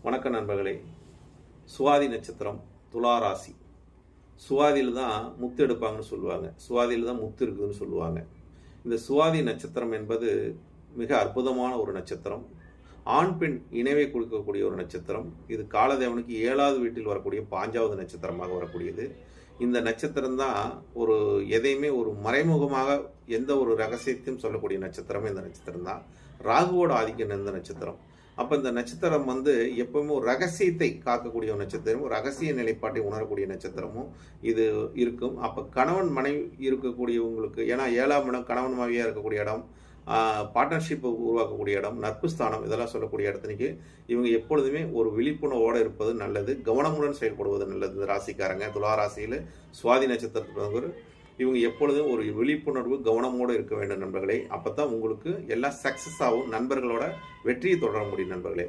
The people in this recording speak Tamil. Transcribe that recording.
வணக்கம் நண்பர்களே. சுவாதி நட்சத்திரம் துலா ராசி. சுவாதியில் தான் முத்து எடுப்பாங்கன்னு சொல்லுவாங்க. சுவாதியில் தான் முத்து இருக்குதுன்னு சொல்லுவாங்க. இந்த சுவாதி நட்சத்திரம் என்பது மிக அற்புதமான ஒரு நட்சத்திரம். ஆண் பெண் இணைவை கொடுக்கக்கூடிய ஒரு நட்சத்திரம். இது காலதேவனுக்கு 7வது வீட்டில் வரக்கூடிய 5வது நட்சத்திரமாக வரக்கூடியது. இந்த நட்சத்திரம் தான் ஒரு எதையுமே ஒரு மறைமுகமாக எந்த ஒரு ரகசியத்தையும் சொல்லக்கூடிய நட்சத்திரமே இந்த நட்சத்திரம் தான். ராகுவோட ஆதிக்கம் இந்த நட்சத்திரம். அப்போ இந்த நட்சத்திரம் எப்பவுமே ஒரு ரகசியத்தை காக்கக்கூடிய ஒரு நட்சத்திரம், ஒரு ரகசிய நிலைப்பாட்டை உணரக்கூடிய நட்சத்திரமும் இது இருக்கும். அப்போ கணவன் மனைவி இருக்கக்கூடியவங்களுக்கு, ஏன்னா 7ஆம் இடம் கணவன் மனைவியாக இருக்கக்கூடிய இடம், பார்ட்னர்ஷிப்பை உருவாக்கக்கூடிய இடம், நட்பு ஸ்தானம், இதெல்லாம் சொல்லக்கூடிய இடத்துக்கு இவங்க எப்பொழுதுமே ஒரு விழிப்புணர்வோடு இருப்பது நல்லது, கவனமுடன் செயல்படுவது நல்லது. இந்த ராசிக்காரங்க துலா ராசியில் சுவாதி நட்சத்திரத்தில் இவங்க எப்பொழுதும் ஒரு விழிப்புணர்வு கவனமோடு இருக்க வேண்டும் நண்பர்களே. அப்போ தான் உங்களுக்கு எல்லாம் சக்ஸஸ் ஆகும். நண்பர்களோட வெற்றியை தொடர முடியும் நண்பர்களே.